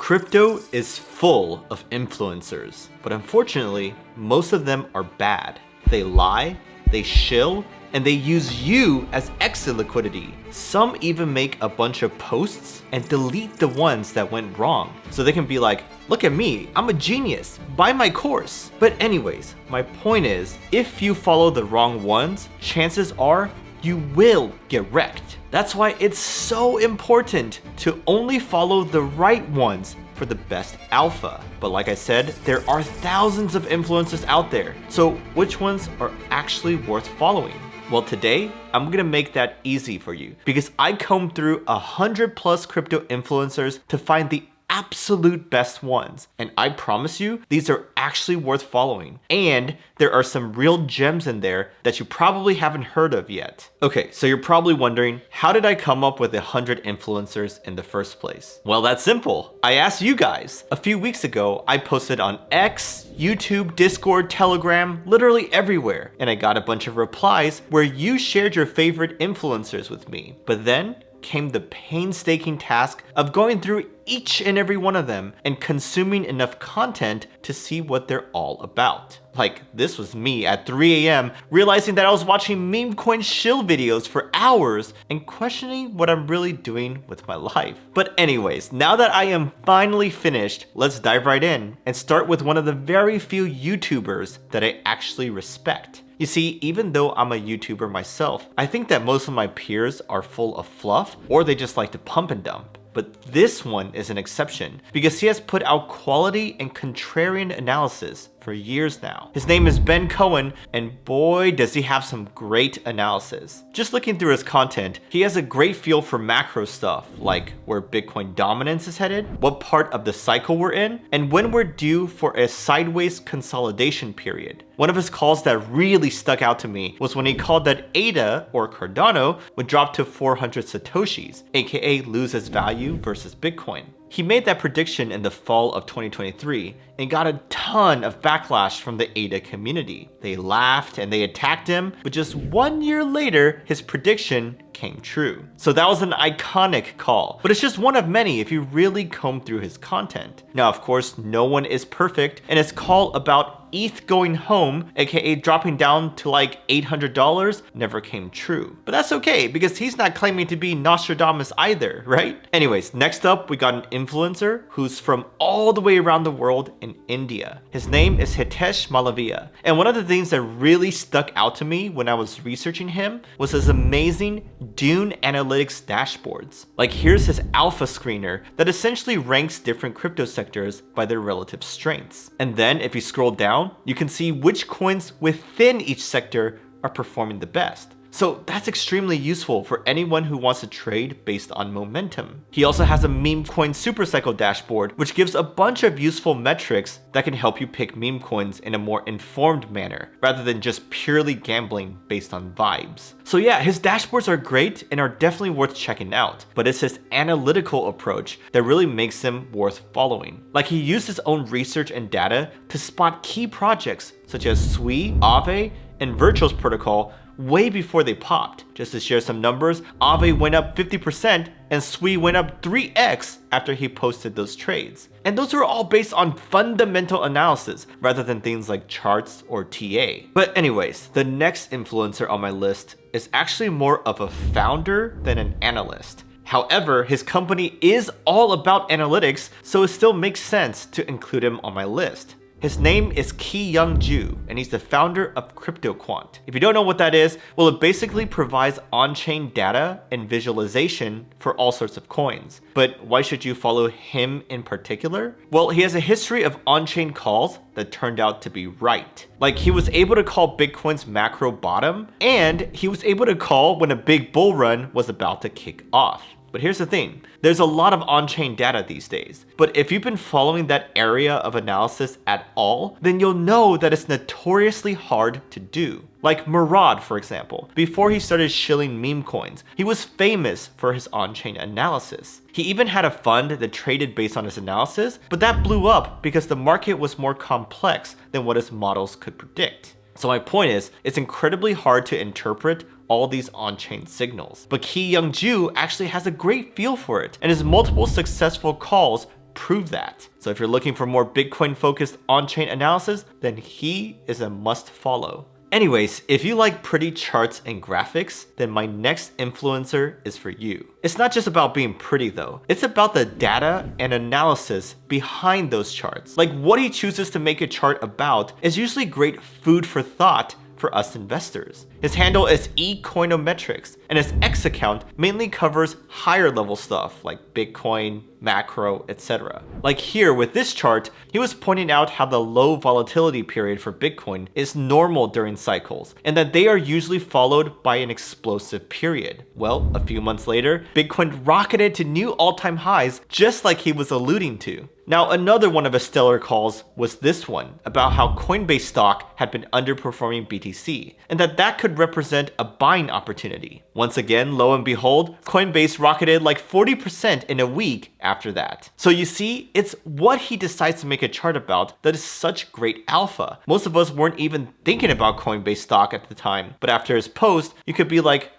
Crypto is full of influencers, but unfortunately, most of them are bad. They lie, they shill, and they use you as exit liquidity. Some even make a bunch of posts and delete the ones that went wrong. So they can be like, look at me, I'm a genius, buy my course. But anyways, my point is, if you follow the wrong ones, chances are you will get wrecked. That's why it's so important to only follow the right ones for the best alpha. But like I said, there are thousands of influencers out there. So which ones are actually worth following? Well, today, I'm gonna make that easy for you because I combed through 100+ crypto influencers to find the absolute best ones. And I promise you, these are actually worth following. And there are some real gems in there that you probably haven't heard of yet. Okay, so you're probably wondering, how did I come up with 100 influencers in the first place? Well, that's simple. I asked you guys. A few weeks ago, I posted on X, YouTube, Discord, Telegram, literally everywhere. And I got a bunch of replies where you shared your favorite influencers with me. But then came the painstaking task of going through each and every one of them and consuming enough content to see what they're all about. Like, this was me at 3 a.m. realizing that I was watching meme coin shill videos for hours and questioning what I'm really doing with my life. But anyways, now that I am finally finished, let's dive right in and start with one of the very few YouTubers that I actually respect. You see, even though I'm a YouTuber myself, I think that most of my peers are full of fluff or they just like to pump and dump. But this one is an exception because he has put out quality and contrarian analysis for years now. His name is Cowen, and boy does he have some great analysis. Just looking through his content, he has a great feel for macro stuff, like where Bitcoin dominance is headed, what part of the cycle we're in, and when we're due for a sideways consolidation period. One of his calls that really stuck out to me was when he called that ADA, or Cardano, would drop to 400 Satoshis, aka lose its value versus Bitcoin. He made that prediction in the fall of 2023 and got a ton of backlash from the ADA community. They laughed and they attacked him, but just 1 year later, his prediction came true. So that was an iconic call, but it's just one of many if you really comb through his content. Now, of course, no one is perfect, and his call about ETH going home, aka dropping down to like $800, never came true. But that's okay, because he's not claiming to be Nostradamus either, right? Anyways, next up, we got an influencer who's from all the way around the world in India. His name is Hitesh Malavia. And one of the things that really stuck out to me when I was researching him was his amazing Dune Analytics dashboards. Like, here's his alpha screener that essentially ranks different crypto sectors by their relative strengths. And then if you scroll down, you can see which coins within each sector are performing the best. So that's extremely useful for anyone who wants to trade based on momentum. He also has a meme coin supercycle dashboard, which gives a bunch of useful metrics that can help you pick meme coins in a more informed manner, rather than just purely gambling based on vibes. So yeah, his dashboards are great and are definitely worth checking out, but it's his analytical approach that really makes him worth following. Like, he used his own research and data to spot key projects such as Sui, Aave, and Virtual's protocol way before they popped. Just to share some numbers, Aave went up 50% and Sui went up 3x after he posted those trades. And those were all based on fundamental analysis rather than things like charts or TA. But anyways, the next influencer on my list is actually more of a founder than an analyst. However, his company is all about analytics, so it still makes sense to include him on my list. His name is Ki-Young Ju, and he's the founder of CryptoQuant. If you don't know what that is, well, it basically provides on-chain data and visualization for all sorts of coins. But why should you follow him in particular? Well, he has a history of on-chain calls that turned out to be right. Like, he was able to call Bitcoin's macro bottom, and he was able to call when a big bull run was about to kick off. But here's the thing, there's a lot of on-chain data these days. But if you've been following that area of analysis at all, then you'll know that it's notoriously hard to do. Like Murad, for example, before he started shilling meme coins, he was famous for his on-chain analysis. He even had a fund that traded based on his analysis, but that blew up because the market was more complex than what his models could predict. So my point is, it's incredibly hard to interpret all these on-chain signals. But Ki-Young Ju actually has a great feel for it, and his multiple successful calls prove that. So if you're looking for more Bitcoin-focused on-chain analysis, then he is a must follow. Anyways, if you like pretty charts and graphics, then my next influencer is for you. It's not just about being pretty though, it's about the data and analysis behind those charts. Like what he chooses to make a chart about is usually great food for thought for us investors. His handle is ecoinometrics, and his X account mainly covers higher level stuff like Bitcoin, macro, etc. Like here with this chart, he was pointing out how the low volatility period for Bitcoin is normal during cycles, and that they are usually followed by an explosive period. Well, a few months later, Bitcoin rocketed to new all-time highs, just like he was alluding to. Now, another one of his stellar calls was this one, about how Coinbase stock had been underperforming BTC, and that could represent a buying opportunity. Once again, lo and behold, Coinbase rocketed like 40% in a week after that. So you see, it's what he decides to make a chart about that is such great alpha. Most of us weren't even thinking about Coinbase stock at the time, but after his post, you could be like,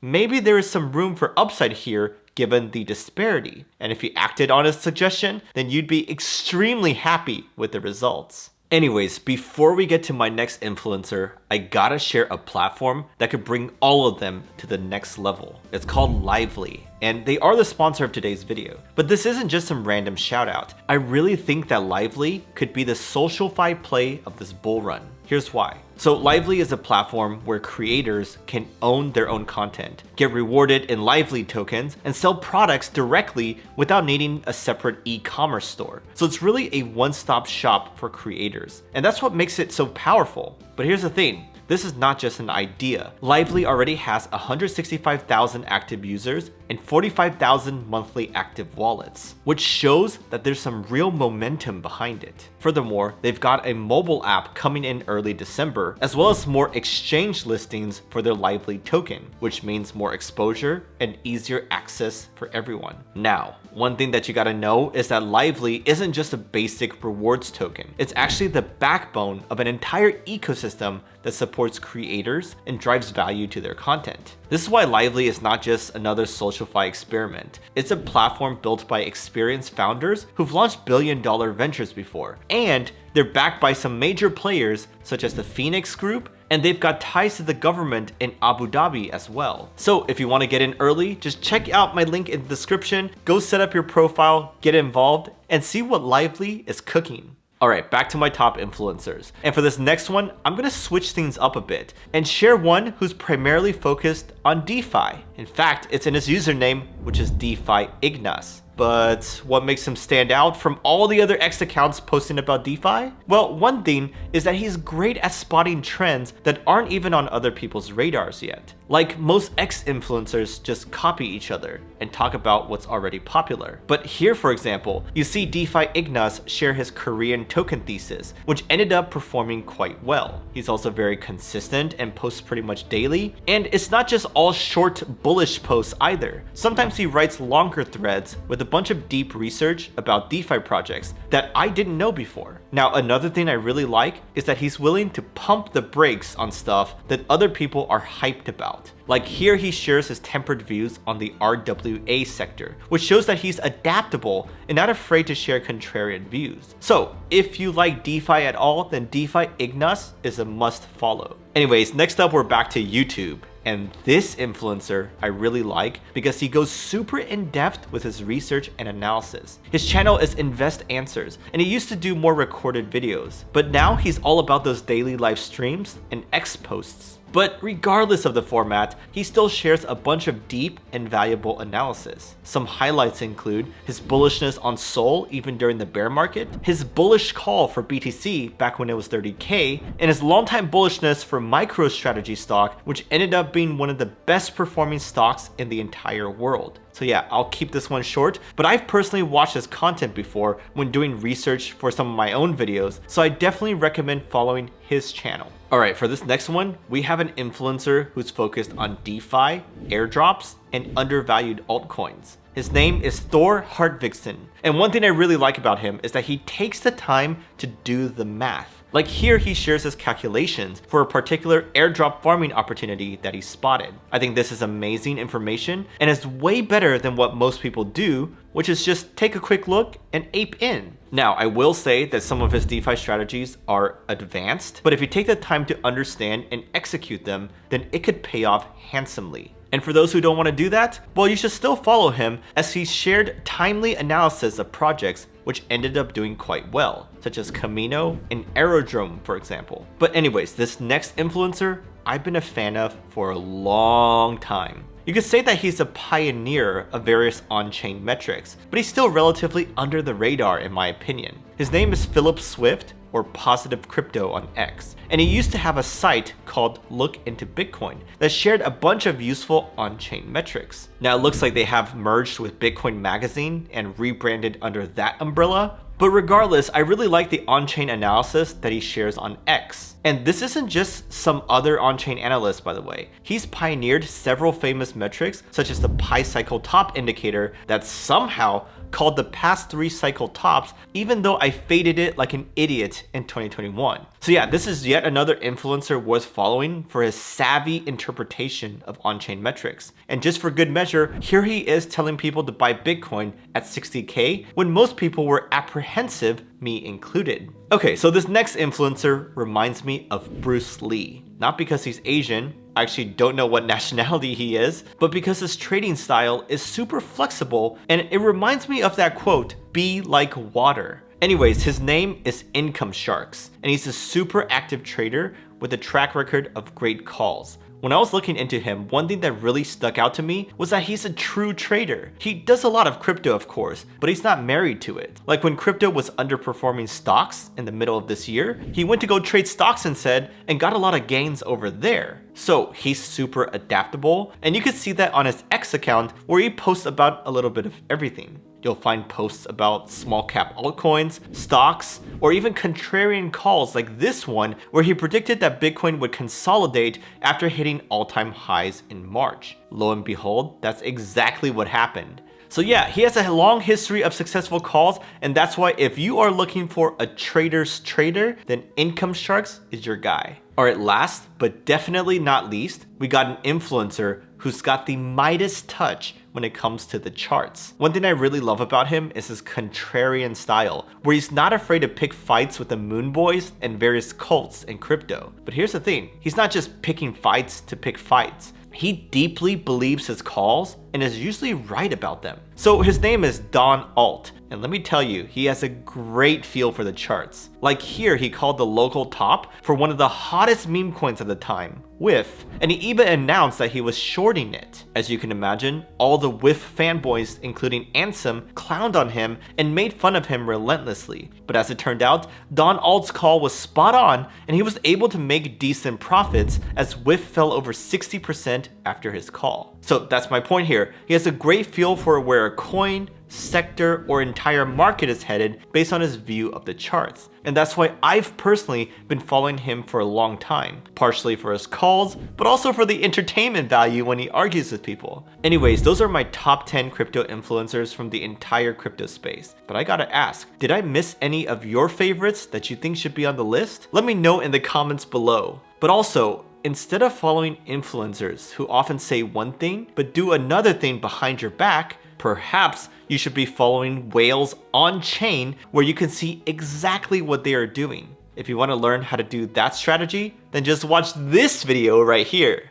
maybe there is some room for upside here given the disparity. And if you acted on his suggestion, then you'd be extremely happy with the results. Anyways, before we get to my next influencer, I gotta share a platform that could bring all of them to the next level. It's called Lyvely, and they are the sponsor of today's video. But this isn't just some random shout out. I really think that Lyvely could be the social-fi play of this bull run. Here's why. So Lyvely is a platform where creators can own their own content, get rewarded in Lyvely tokens, and sell products directly without needing a separate e-commerce store. So it's really a one-stop shop for creators. And that's what makes it so powerful. But here's the thing. This is not just an idea. Lyvely already has 165,000 active users and 45,000 monthly active wallets, which shows that there's some real momentum behind it. Furthermore, they've got a mobile app coming in early December, as well as more exchange listings for their Lyvely token, which means more exposure and easier access for everyone. Now, one thing that you gotta know is that Lyvely isn't just a basic rewards token. It's actually the backbone of an entire ecosystem that supports creators and drives value to their content. This is why Lyvely is not just another SocialFi experiment. It's a platform built by experienced founders who've launched billion-dollar ventures before, and they're backed by some major players such as the Phoenix Group, and they've got ties to the government in Abu Dhabi as well. So if you want to get in early, just check out my link in the description, go set up your profile, get involved, and see what Lyvely is cooking. Alright, back to my top influencers. And for this next one, I'm gonna switch things up a bit and share one who's primarily focused on DeFi. In fact, it's in his username, which is DeFi Ignas. But what makes him stand out from all the other X accounts posting about DeFi? Well, one thing is that he's great at spotting trends that aren't even on other people's radars yet. Like most X influencers just copy each other and talk about what's already popular. But here, for example, you see DeFi Ignas share his Korean token thesis, which ended up performing quite well. He's also very consistent and posts pretty much daily. And it's not just all short bullish posts either. Sometimes he writes longer threads with a bunch of deep research about DeFi projects that I didn't know before. Now, another thing I really like is that he's willing to pump the brakes on stuff that other people are hyped about. Like here he shares his tempered views on the RWA sector, which shows that he's adaptable and not afraid to share contrarian views. So if you like DeFi at all, then DeFi Ignas is a must follow. Anyways, next up we're back to YouTube. And this influencer I really like because he goes super in depth with his research and analysis. His channel is Invest Answers, and he used to do more recorded videos, but now he's all about those daily live streams and X posts. But regardless of the format, he still shares a bunch of deep and valuable analysis. Some highlights include his bullishness on Sol even during the bear market, his bullish call for BTC back when it was 30K, and his longtime bullishness for MicroStrategy stock, which ended up being one of the best performing stocks in the entire world. So yeah, I'll keep this one short, but I've personally watched his content before when doing research for some of my own videos, so I definitely recommend following his channel. Alright, for this next one, we have an influencer who's focused on DeFi, airdrops, and undervalued altcoins. His name is Thor Hartvigsen, and one thing I really like about him is that he takes the time to do the math. Like here, he shares his calculations for a particular airdrop farming opportunity that he spotted. I think this is amazing information and is way better than what most people do, which is just take a quick look and ape in. Now, I will say that some of his DeFi strategies are advanced, but if you take the time to understand and execute them, then it could pay off handsomely. And for those who don't want to do that, well, you should still follow him as he shared timely analysis of projects which ended up doing quite well, such as Camino and Aerodrome, for example. But anyways, this next influencer I've been a fan of for a long time. You could say that he's a pioneer of various on-chain metrics, but he's still relatively under the radar in my opinion. His name is Philip Swift, or Positive Crypto on X, and he used to have a site called Look Into Bitcoin that shared a bunch of useful on-chain metrics. Now it looks like they have merged with Bitcoin Magazine and rebranded under that umbrella, but regardless, I really like the on-chain analysis that he shares on X. And this isn't just some other on-chain analyst, by the way. He's pioneered several famous metrics, such as the Pi Cycle Top indicator that's somehow called the past 3 cycle tops, even though I faded it like an idiot in 2021. So yeah, this is yet another influencer worth following for his savvy interpretation of on-chain metrics. And just for good measure, here he is telling people to buy Bitcoin at 60K when most people were apprehensive, me included. Okay, so this next influencer reminds me of Bruce Lee. Not because he's Asian, I actually don't know what nationality he is, but because his trading style is super flexible and it reminds me of that quote, "Be like water." Anyways, his name is Income Sharks, and he's a super active trader with a track record of great calls. When I was looking into him, one thing that really stuck out to me was that he's a true trader. He does a lot of crypto, of course, but he's not married to it. Like when crypto was underperforming stocks in the middle of this year, he went to go trade stocks instead and got a lot of gains over there. So he's super adaptable, and you can see that on his X account where he posts about a little bit of everything. You'll find posts about small cap altcoins, stocks, or even contrarian calls like this one where he predicted that Bitcoin would consolidate after hitting all-time highs in March. Lo and behold, that's exactly what happened. So yeah, he has a long history of successful calls, and that's why if you are looking for a trader's trader, then Income Sharks is your guy. Alright, last but definitely not least, we got an influencer who's got the Midas touch when it comes to the charts. One thing I really love about him is his contrarian style, where he's not afraid to pick fights with the Moon Boys and various cults in crypto. But here's the thing, he's not just picking fights to pick fights. He deeply believes his calls and is usually right about them. So his name is Don Alt, and let me tell you, he has a great feel for the charts. Like here, he called the local top for one of the hottest meme coins at the time, WIF, and he even announced that he was shorting it. As you can imagine, all the WIF fanboys, including Ansem, clowned on him and made fun of him relentlessly. But as it turned out, Don Alt's call was spot on, and he was able to make decent profits as WIF fell over 60% after his call. So that's my point here. He has a great feel for where a coin, sector, or entire market is headed based on his view of the charts. And that's why I've personally been following him for a long time, partially for his calls, but also for the entertainment value when he argues with people. Anyways, those are my top 10 crypto influencers from the entire crypto space. But I gotta ask, did I miss any of your favorites that you think should be on the list? Let me know in the comments below. But also, instead of following influencers who often say one thing but do another thing behind your back, perhaps you should be following whales on chain where you can see exactly what they are doing. If you want to learn how to do that strategy, then just watch this video right here.